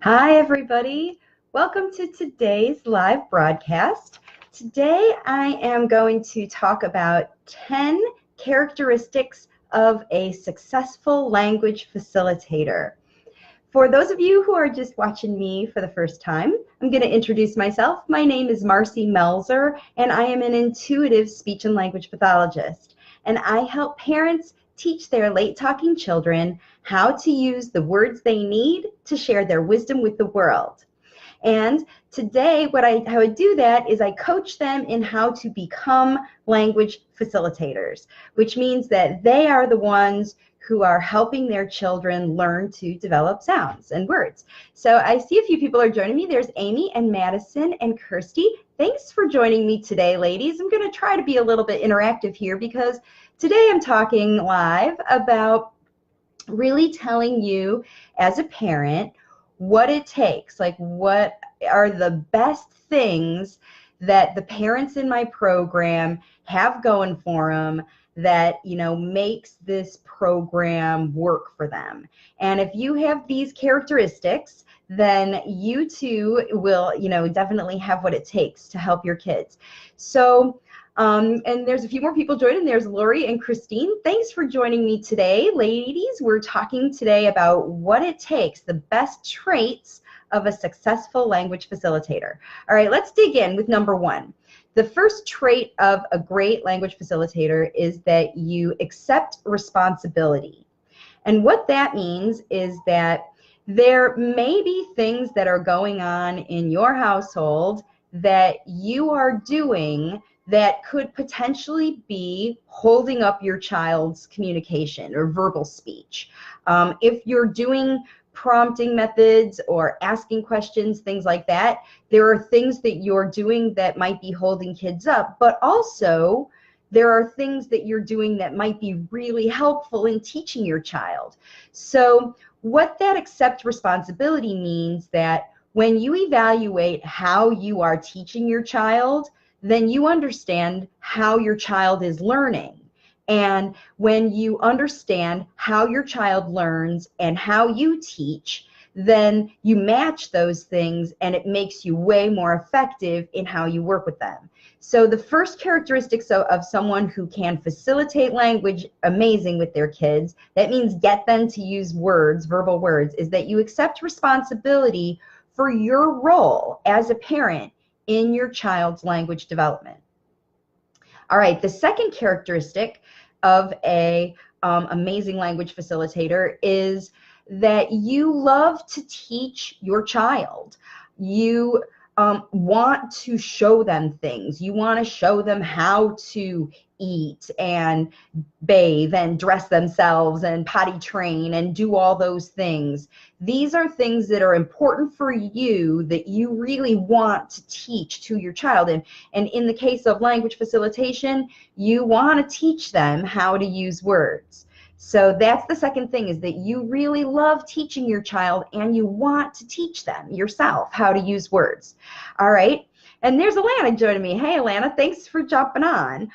Hi, everybody. Welcome to today's live broadcast. Today, I am going to talk about 10 characteristics of a successful language facilitator. For those of you who are just watching me for the first time, I'm going to introduce myself. My name is Marcy Melzer, and I am an intuitive speech and language pathologist. And I help parents teach their late-talking children how to use the words they need to share their wisdom with the world. And today, how I do that is I coach them in how to become language facilitators, which means that they are the ones who are helping their children learn to develop sounds and words. So I see a few people are joining me. There's Amy and Madison and Kirsty. Thanks for joining me today, ladies. I'm going to try to be a little bit interactive here because today I'm talking live about really telling you as a parent what it takes, like what are the best things that the parents in my program have going for them that, makes this program work for them. And if you have these characteristics, then you too will, definitely have what it takes to help your kids. So, and there's a few more people joining. There's Lori and Christine. Thanks for joining me today, ladies. We're talking today about what it takes, the best traits of a successful language facilitator. All right, let's dig in with number one. The first trait of a great language facilitator is that you accept responsibility. And what that means is that there may be things that are going on in your household that you are doing that could potentially be holding up your child's communication or verbal speech. If you're doing prompting methods or asking questions, things like that, there are things that you're doing that might be holding kids up, but also there are things that you're doing that might be really helpful in teaching your child. So what that accept responsibility means that when you evaluate how you are teaching your child, then you understand how your child is learning. And when you understand how your child learns and how you teach, then you match those things and it makes you way more effective in how you work with them. So the first characteristics of someone who can facilitate language amazing with their kids, that means get them to use words, verbal words, is that you accept responsibility for your role as a parent in your child's language development. All right, the second characteristic of a amazing language facilitator is that you love to teach your child. You want to show them things. You want to show them how to eat and bathe and dress themselves and potty train and do all those things. These are things that are important for you that you really want to teach to your child. And in the case of language facilitation, you want to teach them how to use words. So that's the second thing, is that you really love teaching your child and you want to teach them yourself how to use words. All right. And there's Alana joining me. Hey, Alana, thanks for jumping on.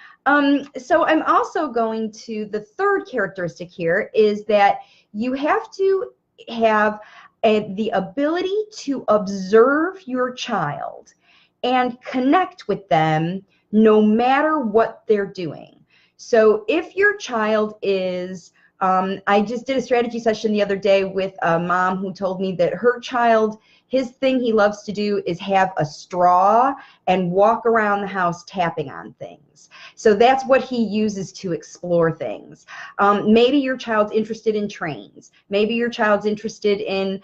So I'm also going to, the third characteristic here is that you have to have the ability to observe your child and connect with them no matter what they're doing. So if your child is, I just did a strategy session the other day with a mom who told me that her child, his thing he loves to do is have a straw and walk around the house tapping on things. So that's what he uses to explore things. Maybe your child's interested in trains. Maybe your child's interested in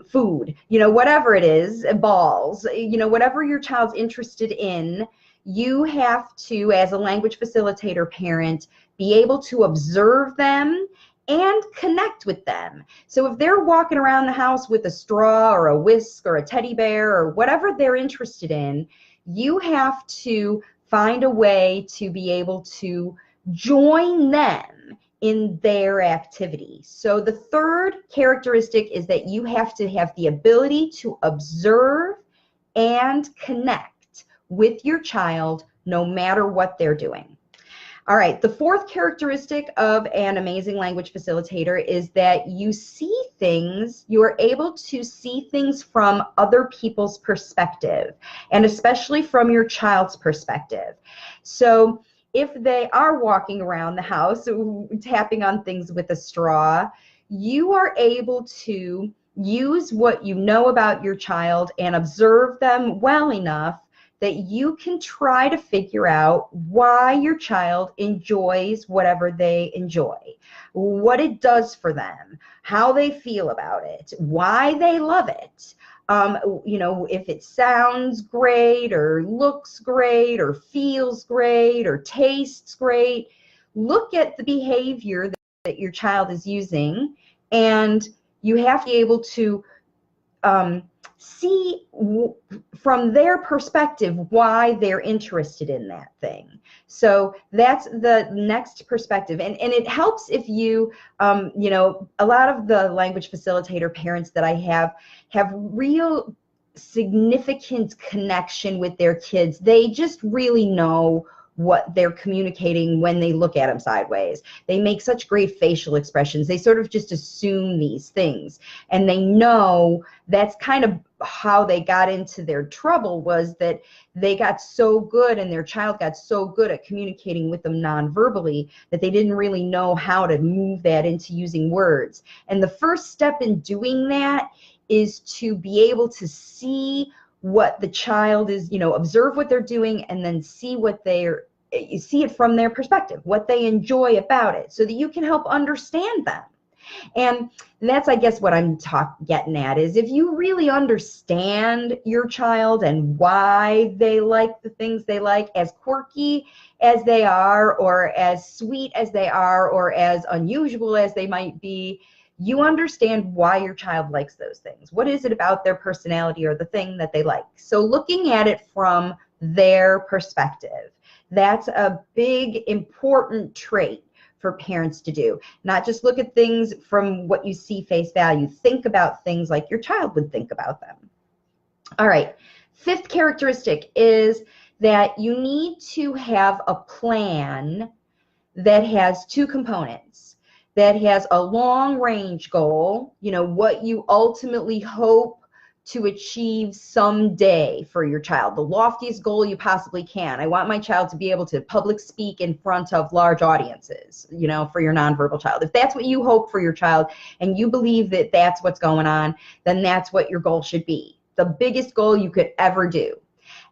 food, whatever it is, balls, whatever your child's interested in, you have to, as a language facilitator parent, be able to observe them and connect with them. So if they're walking around the house with a straw or a whisk or a teddy bear or whatever they're interested in, you have to find a way to be able to join them in their activity. So the third characteristic is that you have to have the ability to observe and connect with your child no matter what they're doing. All right, the fourth characteristic of an amazing language facilitator is that you see things, you are able to see things from other people's perspective, and especially from your child's perspective. So if they are walking around the house tapping on things with a straw, you are able to use what you know about your child and observe them well enough that you can try to figure out why your child enjoys whatever they enjoy, what it does for them, how they feel about it, why they love it. You know, if it sounds great or looks great or feels great or tastes great, look at the behavior that your child is using, and you have to be able to see from their perspective why they're interested in that thing. So that's the next perspective. And it helps if you, you know, a lot of the language facilitator parents that I have real significant connection with their kids. They just really know what they're communicating when they look at them sideways. They make such great facial expressions. They sort of just assume these things, and they know that's kind of how they got into their trouble, was that they got so good and their child got so good at communicating with them non-verbally that they didn't really know how to move that into using words. And the first step in doing that is to be able to see what the child is, you know, observe what they're doing, and then see what you see it from their perspective, what they enjoy about it, so that you can help understand them. And that's, I guess, what I'm getting at is, if you really understand your child and why they like the things they like, as quirky as they are, or as sweet as they are, or as unusual as they might be, you understand why your child likes those things. What is it about their personality or the thing that they like? So looking at it from their perspective, that's a big, important trait for parents to do. Not just look at things from what you see face value. Think about things like your child would think about them. All right, fifth characteristic is that you need to have a plan that has two components. That has a long-range goal, you know, what you ultimately hope to achieve someday for your child, the loftiest goal you possibly can. I want my child to be able to public speak in front of large audiences, you know, for your nonverbal child. If that's what you hope for your child and you believe that that's what's going on, then that's what your goal should be. The biggest goal you could ever do.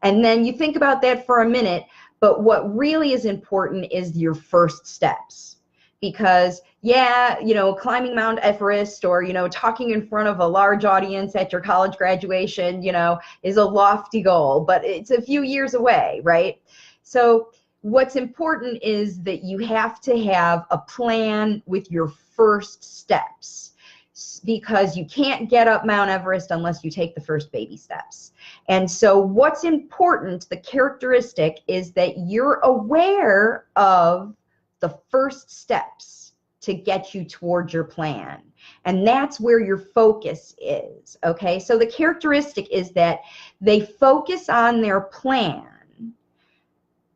And then you think about that for a minute, but what really is important is your first steps. Because, yeah, you know, climbing Mount Everest, or, you know, talking in front of a large audience at your college graduation, you know, is a lofty goal, but it's a few years away, right? So what's important is that you have to have a plan with your first steps, because you can't get up Mount Everest unless you take the first baby steps. And so what's important, the characteristic, is that you're aware of the first steps to get you towards your plan. And that's where your focus is, okay? So the characteristic is that they focus on their plan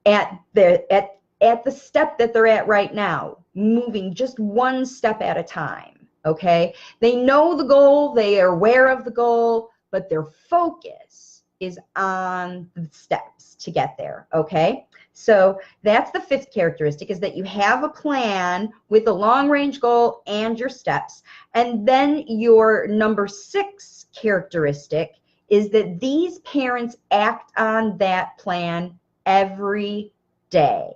at the step that they're at right now, moving just one step at a time, okay? They know the goal, they are aware of the goal, but their focus is on the steps to get there, okay? So that's the fifth characteristic, is that you have a plan with a long-range goal and your steps. And then your number 6 characteristic is that these parents act on that plan every day,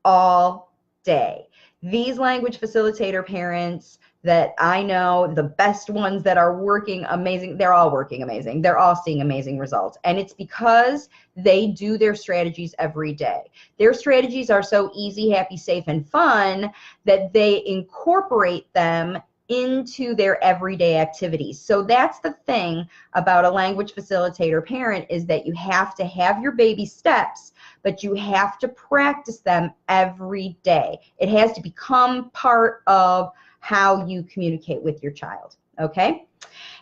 all day. These language facilitator parents that I know, the best ones that are working amazing, they're all working amazing. They're all seeing amazing results. And it's because they do their strategies every day. Their strategies are so easy, happy, safe, and fun that they incorporate them into their everyday activities. So that's the thing about a language facilitator parent, is that you have to have your baby steps, but you have to practice them every day. It has to become part of how you communicate with your child, okay?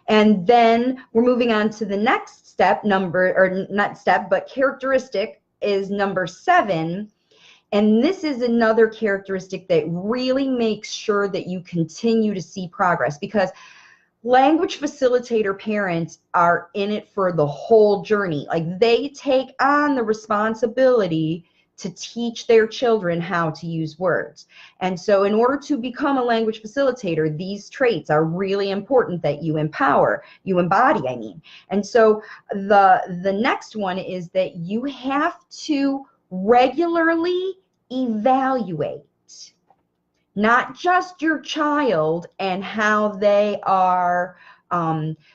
And then we're moving on to the next step, characteristic is number 7. And this is another characteristic that really makes sure that you continue to see progress, because language facilitator parents are in it for the whole journey. Like, they take on the responsibility to teach their children how to use words. And so in order to become a language facilitator, these traits are really important that you embody, I mean. And so the next one is that you have to regularly evaluate not just your child and how they are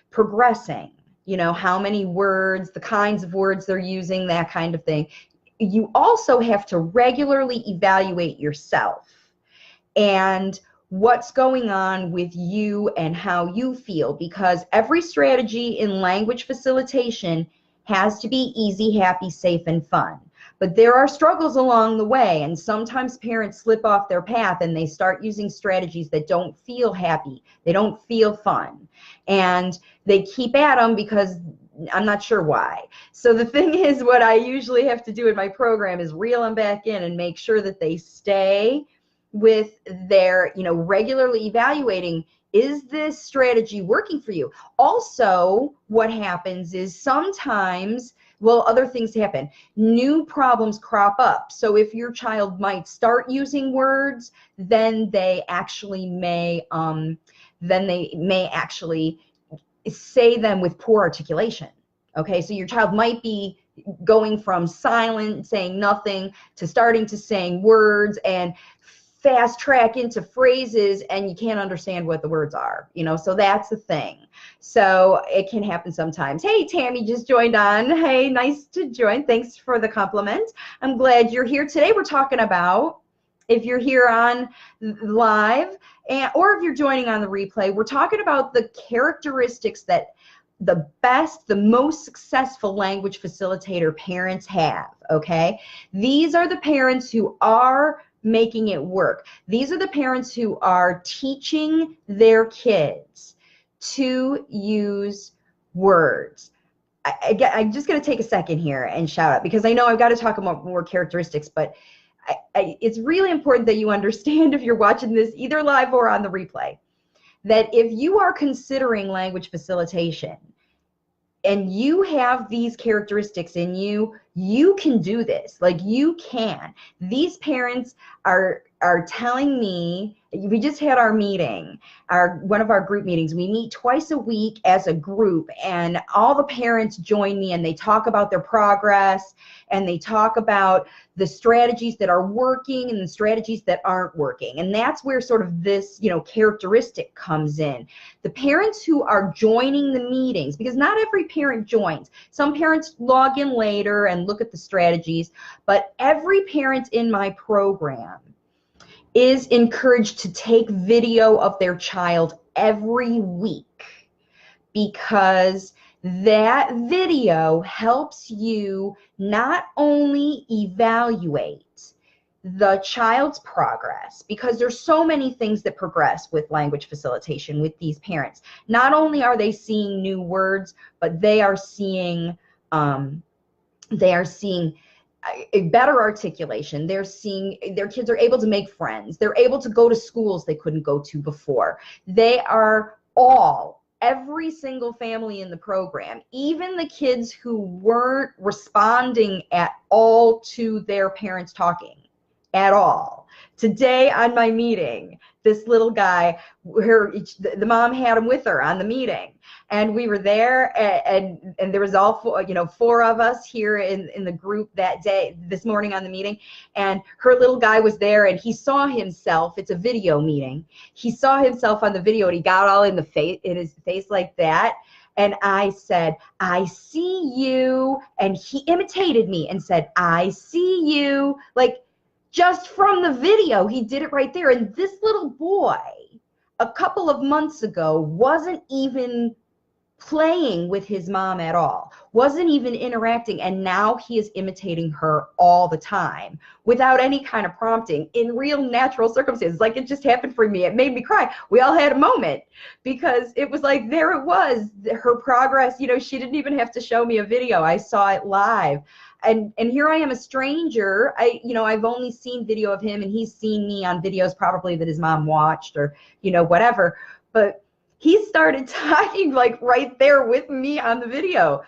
progressing, you know, how many words, the kinds of words they're using, that kind of thing. You also have to regularly evaluate yourself and what's going on with you and how you feel, because every strategy in language facilitation has to be easy, happy, safe, and fun. But there are struggles along the way, and sometimes parents slip off their path and they start using strategies that don't feel happy, they don't feel fun, and they keep at them because I'm not sure why. So the thing is, what I usually have to do in my program is reel them back in and make sure that they stay with their, you know, regularly evaluating, is this strategy working for you? Also, what happens is sometimes, well, other things happen. New problems crop up. So if your child might start using words, then they actually may actually say them with poor articulation. Okay, so your child might be going from silent, saying nothing, to starting to saying words and fast track into phrases, and you can't understand what the words are, you know, so that's the thing. So it can happen sometimes. Hey, Tammy just joined on. Hey, nice to join. Thanks for the compliment. I'm glad you're here. Today we're talking about, if you're here on live, or if you're joining on the replay, we're talking about the characteristics that the most successful language facilitator parents have, okay? These are the parents who are making it work. These are the parents who are teaching their kids to use words. I'm just going to take a second here and shout out, because I know I've got to talk about more characteristics, but it's really important that you understand, if you're watching this either live or on the replay, that if you are considering language facilitation and you have these characteristics in you, you can do this. Like, you can. These parents are telling me, we just had our meeting, one of our group meetings. We meet twice a week as a group, and all the parents join me and they talk about their progress, and they talk about the strategies that are working and the strategies that aren't working. And that's where sort of this, you know, characteristic comes in. The parents who are joining the meetings, because not every parent joins. Some parents log in later and look at the strategies, but every parent in my program is encouraged to take video of their child every week, because that video helps you not only evaluate the child's progress, because there's so many things that progress with language facilitation with these parents. Not only are they seeing new words, but they are seeing a better articulation. They're seeing their kids are able to make friends. They're able to go to schools they couldn't go to before. They are every single family in the program, even the kids who weren't responding at all to their parents talking at all. Today on my meeting, this little guy, the mom had him with her on the meeting, and we were there, and there was all four of us here in the group that day, this morning on the meeting, and her little guy was there, and he saw himself. It's a video meeting. He saw himself on the video, and he got all in his face like that. And I said, "I see you," and he imitated me and said, "I see you," like, just from the video. He did it right there. And this little boy, a couple of months ago, wasn't even playing with his mom at all, wasn't even interacting, and now he is imitating her all the time without any kind of prompting, in real natural circumstances. Like, it just happened for me. It made me cry. We all had a moment, because it was like, there it was, her progress. You know, she didn't even have to show me a video. I saw it live. And here I am, a stranger. I've only seen video of him, and he's seen me on videos probably that his mom watched, or, whatever. But he started talking like right there with me on the video.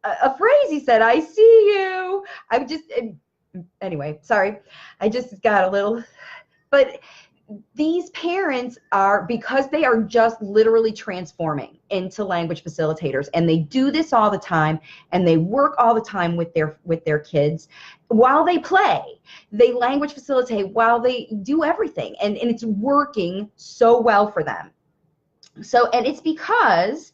A phrase he said, "I see you." I just, anyway, sorry. I just got a little, but these parents are, because they are just literally transforming into language facilitators, and they do this all the time, and they work all the time with their kids while they play. They language facilitate while they do everything, and it's working so well for them. So, and it's because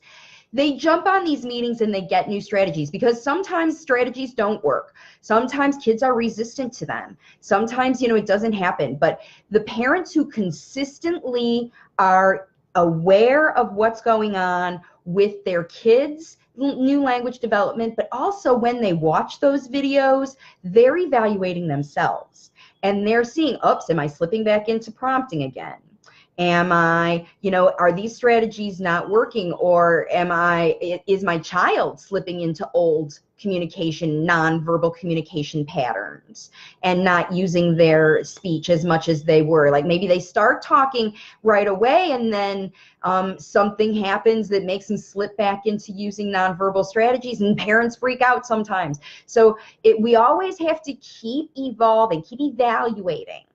they jump on these meetings and they get new strategies, because sometimes strategies don't work. Sometimes kids are resistant to them. Sometimes, it doesn't happen. But the parents who consistently are aware of what's going on with their kids' new language development, but also when they watch those videos, they're evaluating themselves. And they're seeing, oops, am I slipping back into prompting again? Am I, are these strategies not working, or is my child slipping into old communication, nonverbal communication patterns and not using their speech as much as they were? Like maybe they start talking right away and then something happens that makes them slip back into using nonverbal strategies, and parents freak out sometimes. So we always have to keep evolving, keep evaluating,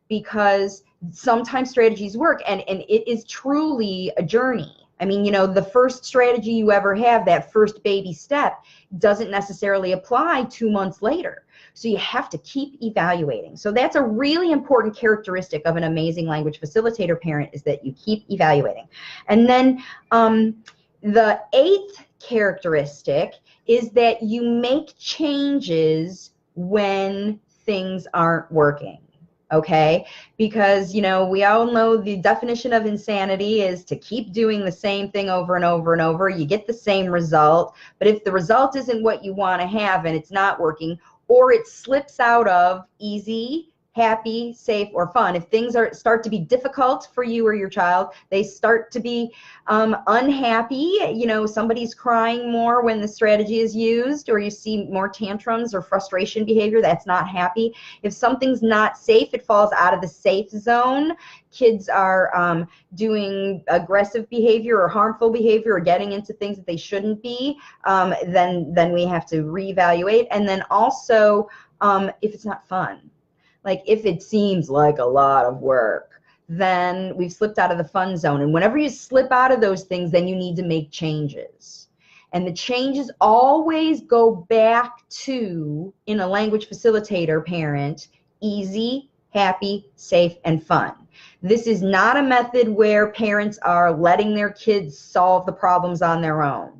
because sometimes strategies work, and it is truly a journey. I mean, the first strategy you ever have, that first baby step, doesn't necessarily apply 2 months later. So you have to keep evaluating. So that's a really important characteristic of an amazing language facilitator parent, is that you keep evaluating. And then the 8th characteristic is that you make changes when things aren't working. Okay, because we all know the definition of insanity is to keep doing the same thing over and over and over. You get the same result, but if the result isn't what you want to have and it's not working, or it slips out of easy, happy, safe, or fun, if things start to be difficult for you or your child, they start to be unhappy, somebody's crying more when the strategy is used, or you see more tantrums or frustration behavior, that's not happy. If something's not safe, it falls out of the safe zone. Kids are doing aggressive behavior or harmful behavior or getting into things that they shouldn't be, then we have to reevaluate. And then also, if it's not fun, like if it seems like a lot of work, then we've slipped out of the fun zone. And whenever you slip out of those things, then you need to make changes. And the changes always go back to, in a language facilitator parent, easy, happy, safe, and fun. This is not a method where parents are letting their kids solve the problems on their own.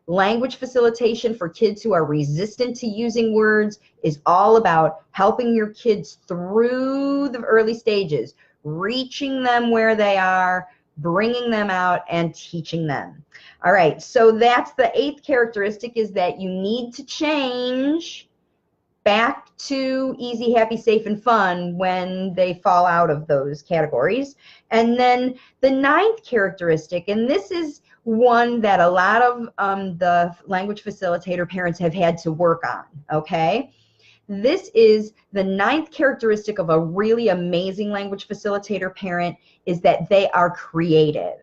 Language facilitation for kids who are resistant to using words is all about helping your kids through the early stages, reaching them where they are, bringing them out, and teaching them. All right, so that's the 8th characteristic, is that you need to change back to easy, happy, safe, and fun when they fall out of those categories. And then the 9th characteristic, and this is one that a lot of the language facilitator parents have had to work on, okay? This is the 9th characteristic of a really amazing language facilitator parent, is that they are creative.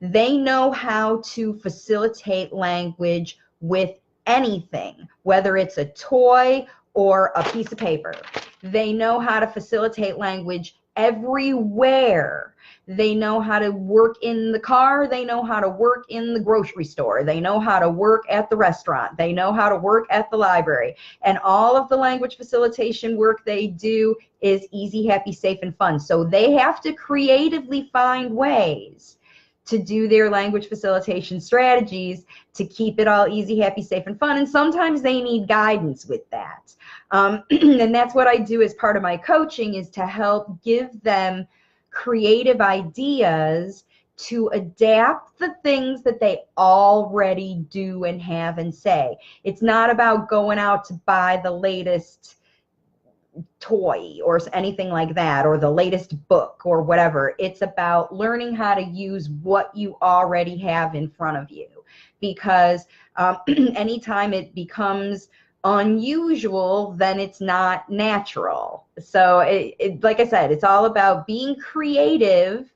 They know how to facilitate language with anything, whether it's a toy or a piece of paper. They know how to facilitate language everywhere. They know how to work in the car. They know how to work in the grocery store. They know how to work at the restaurant. They know how to work at the library. And all of the language facilitation work they do is easy, happy, safe, and fun. So they have to creatively find ways to do their language facilitation strategies to keep it all easy, happy, safe, and fun. And sometimes they need guidance with that. And that's what I do as part of my coaching, is to help give them creative ideas to adapt the things that they already do and have and say. It's not about going out to buy the latest toy or anything like that, or the latest book or whatever. It's about learning how to use what you already have in front of you, because anytime it becomes unusual, then it's not natural. So like I said, it's all about being creative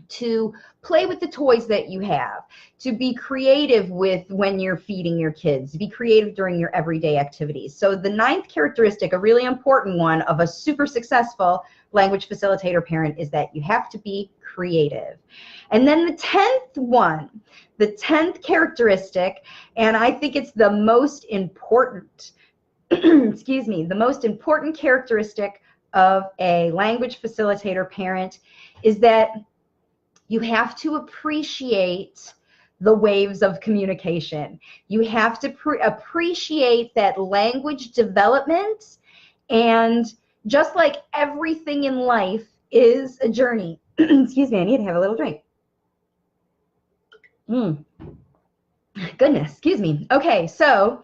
to play with the toys that you have, to be creative with when you're feeding your kids, to be creative during your everyday activities. So the 9th characteristic, a really important one of a super successful language facilitator parent, is that you have to be creative. And then the 10th one, the 10th characteristic, and I think it's the most important, excuse me, the most important characteristic of a language facilitator parent, is that you have to appreciate the waves of communication. You have to appreciate that language development, and just like everything in life is a journey. Excuse me, I need to have a little drink. Goodness, excuse me. Okay, so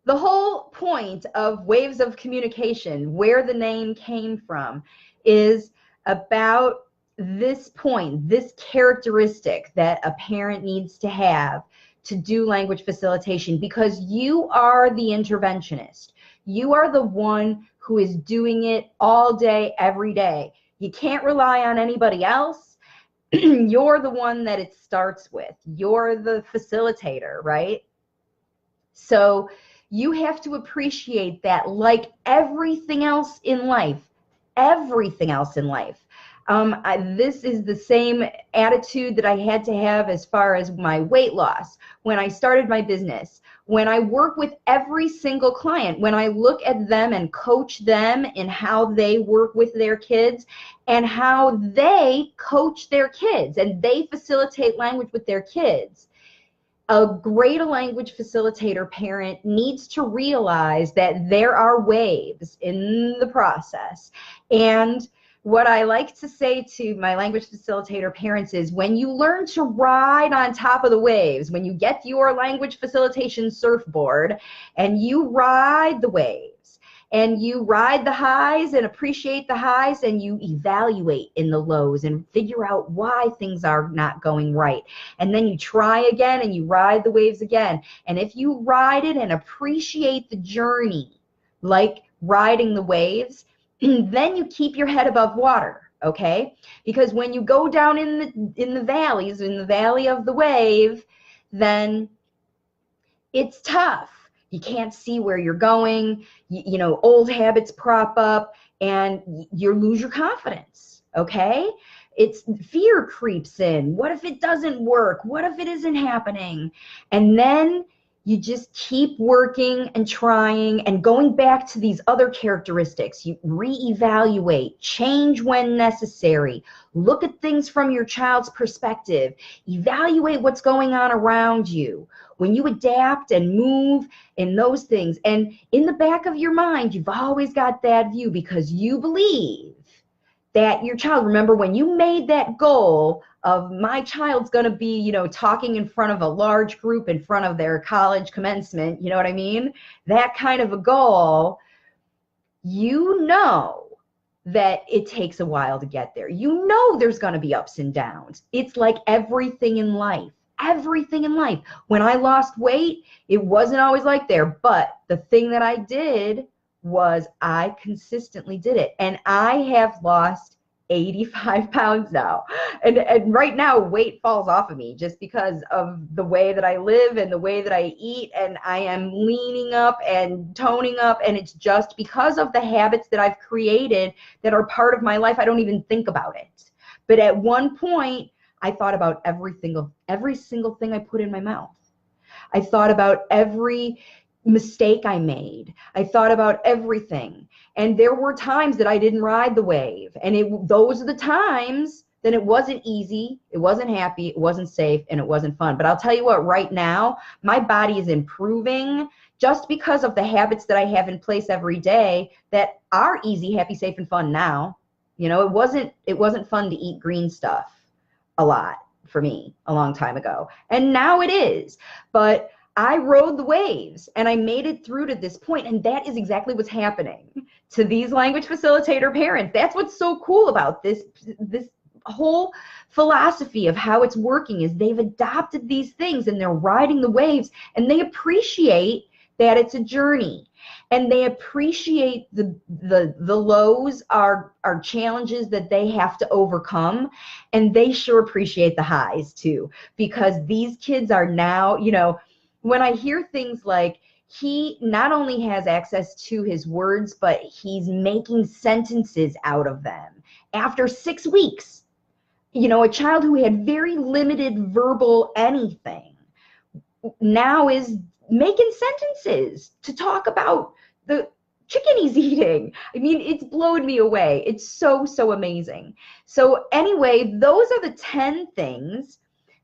the whole point of waves of communication, where the name came from, is about this point, this characteristic that a parent needs to have to do language facilitation, because you are the interventionist. You are the one who is doing it all day, every day. You can't rely on anybody else. You're the one that it starts with. You're the facilitator, right? So you have to appreciate that, like everything else in life, this is the same attitude that I had to have as far as my weight loss, when I started my business, when I work with every single client, when I look at them and coach them in how they work with their kids and how they coach their kids and they facilitate language with their kids. A great language facilitator parent needs to realize that there are waves in the process. And what I like to say to my language facilitator parents is, when you learn to ride on top of the waves, when you get your language facilitation surfboard and you ride the waves, and you ride the highs and appreciate the highs, and you evaluate in the lows and figure out why things are not going right. And then you try again and you ride the waves again. And if you ride it and appreciate the journey, like riding the waves, then you keep your head above water, okay? Because when you go down in the valleys, in the valley of the wave, then it's tough. You can't see where you're going. You know, old habits prop up and you lose your confidence, okay? It's fear creeps in. What if it doesn't work? What if it isn't happening? And then you just keep working and trying and going back to these other characteristics. You reevaluate, change when necessary, look at things from your child's perspective, evaluate what's going on around you. When you adapt and move in those things, and in the back of your mind, you've always got that view because you believe that your child, remember when you made that goal of my child's going to be, you know, talking in front of a large group in front of their college commencement, you know what I mean? That kind of a goal, you know that it takes a while to get there. You know there's going to be ups and downs. It's like everything in life. Everything in life. When I lost weight, it wasn't always like there, but the thing that I did was I consistently did it. And I have lost 85 pounds now. And right now, weight falls off of me just because of the way that I live and the way that I eat. And I am leaning up and toning up. And it's just because of the habits that I've created that are part of my life. I don't even think about it. But at one point, I thought about every single thing I put in my mouth. I thought about every mistake I made. I thought about everything. And there were times that I didn't ride the wave. And those are the times that it wasn't easy, it wasn't happy, it wasn't safe, and it wasn't fun. But I'll tell you what, right now, my body is improving just because of the habits that I have in place every day that are easy, happy, safe, and fun now. You know, it wasn't fun to eat green stuff a lot for me a long time ago. And now it is. But I rode the waves and I made it through to this point, and that is exactly what's happening to these language facilitator parents. That's what's so cool about this whole philosophy of how it's working, is they've adopted these things and they're riding the waves and they appreciate that it's a journey, and they appreciate the lows are challenges that they have to overcome, and they sure appreciate the highs too, because these kids are now, you know, when I hear things like, he not only has access to his words, but he's making sentences out of them after 6 weeks. You know, a child who had very limited verbal anything now is making sentences to talk about the chicken he's eating. I mean, it's blown me away. It's so amazing. So anyway, those are the 10 things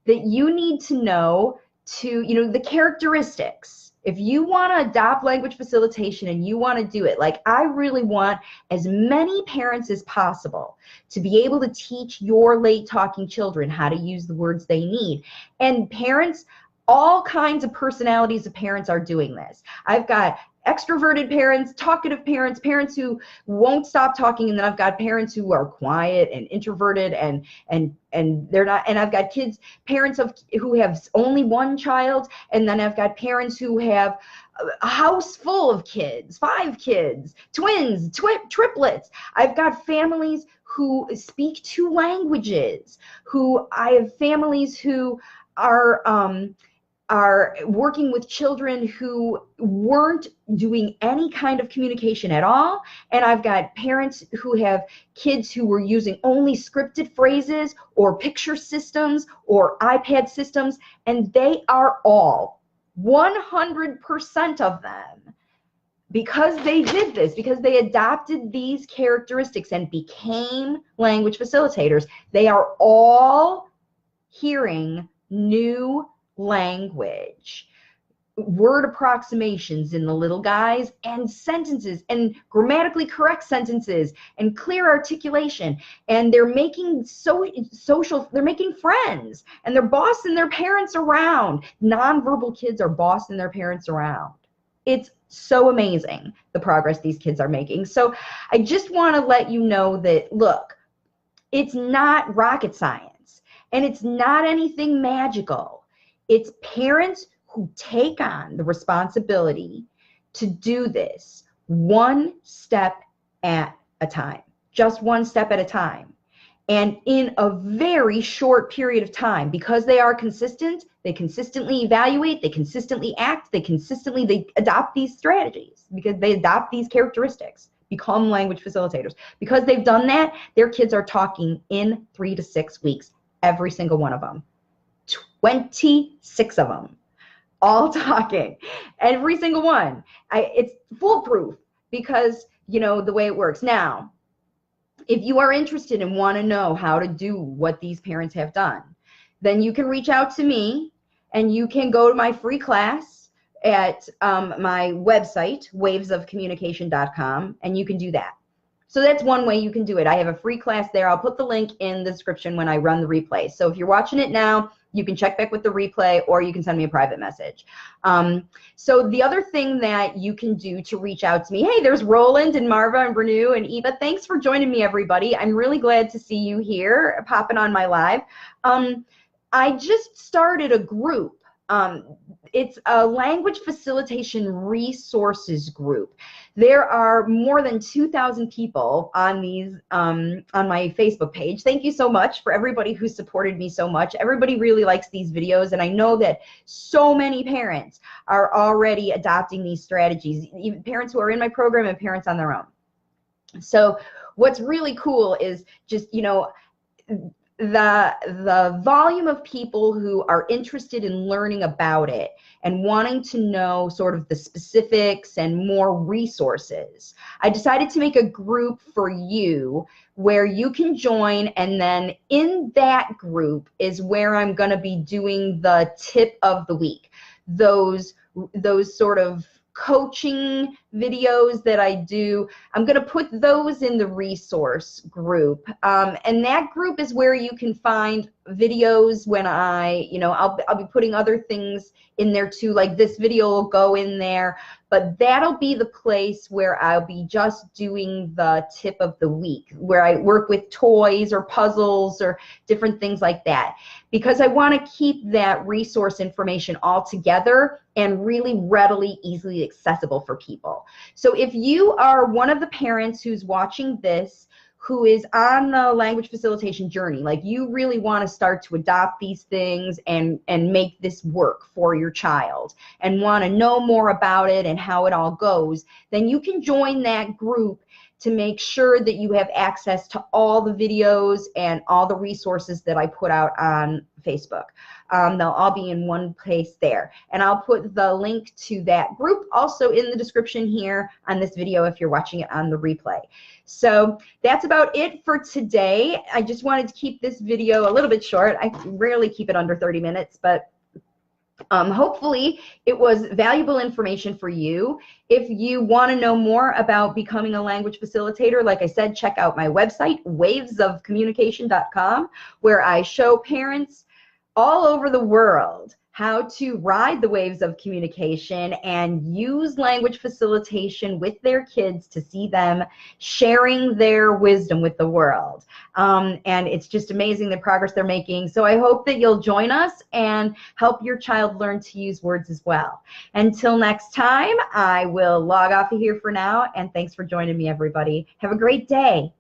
that you need to know to, you know, the characteristics. If you want to adopt language facilitation and you want to do it, like I really want as many parents as possible to be able to teach your late talking children how to use the words they need. And parents, all kinds of personalities of parents are doing this. I've got extroverted parents, talkative parents, parents who won't stop talking, and then I've got parents who are quiet and introverted and they're not, and I've got parents who have only one child, and then I've got parents who have a house full of kids, 5 kids, twins, triplets. I've got families who speak 2 languages, I have families who are working with children who weren't doing any kind of communication at all. And I've got parents who have kids who were using only scripted phrases or picture systems or iPad systems, and they are all 100% of them, because they did this, because they adopted these characteristics and became language facilitators, they are all hearing new language, word approximations in the little guys, and sentences, and grammatically correct sentences, and clear articulation, and they're making social, they're making friends, and they're bossing their parents around. Nonverbal kids are bossing their parents around. It's so amazing, the progress these kids are making. So I just want to let you know that, look, it's not rocket science, and it's not anything magical. It's parents who take on the responsibility to do this one step at a time, just one step at a time. And in a very short period of time, because they are consistent, they consistently evaluate, they consistently act, they adopt these strategies, because they adopt these characteristics, become language facilitators. Because they've done that, their kids are talking in 3 to 6 weeks, every single one of them. 26 of them, all talking, every single one. It's foolproof, because, you know, the way it works. Now, if you are interested and want to know how to do what these parents have done, then you can reach out to me, and you can go to my free class at my website, wavesofcommunication.com, and you can do that. So that's one way you can do it. I have a free class there. I'll put the link in the description when I run the replay. So if you're watching it now, you can check back with the replay, or you can send me a private message. So the other thing that you can do to reach out to me, hey, there's Roland and Marva and Renew and Eva. Thanks for joining me, everybody. I'm really glad to see you here popping on my live. I just started a group. It's a language facilitation resources group. There are more than 2,000 people on these on my Facebook page. Thank you so much for everybody who supported me so much. Everybody really likes these videos, and I know that so many parents are already adopting these strategies, even parents who are in my program and parents on their own. So what's really cool is just, you know, the volume of people who are interested in learning about it and wanting to know sort of the specifics and more resources. I decided to make a group for you where you can join, and then in that group is where I'm going to be doing the tip of the week. Those sort of coaching videos that I do, I'm going to put those in the resource group. And that group is where you can find videos when I'll be putting other things in there too, like this video will go in there, but that'll be the place where I'll be just doing the tip of the week, where I work with toys or puzzles or different things like that, because I want to keep that resource information all together and really readily, easily accessible for people. So if you are one of the parents who's watching this, who is on the language facilitation journey, like you really want to start to adopt these things and make this work for your child and want to know more about it and how it all goes, then you can join that group to make sure that you have access to all the videos and all the resources that I put out on Facebook. They'll all be in one place there. And I'll put the link to that group also in the description here on this video if you're watching it on the replay. So that's about it for today. I just wanted to keep this video a little bit short. I rarely keep it under 30 minutes, but hopefully it was valuable information for you. If you want to know more about becoming a language facilitator, like I said, check out my website, wavesofcommunication.com, where I show parents all over the world how to ride the waves of communication and use language facilitation with their kids to see them sharing their wisdom with the world. And it's just amazing the progress they're making. So I hope that you'll join us and help your child learn to use words as well. Until next time, I will log off of here for now, and thanks for joining me, everybody. Have a great day.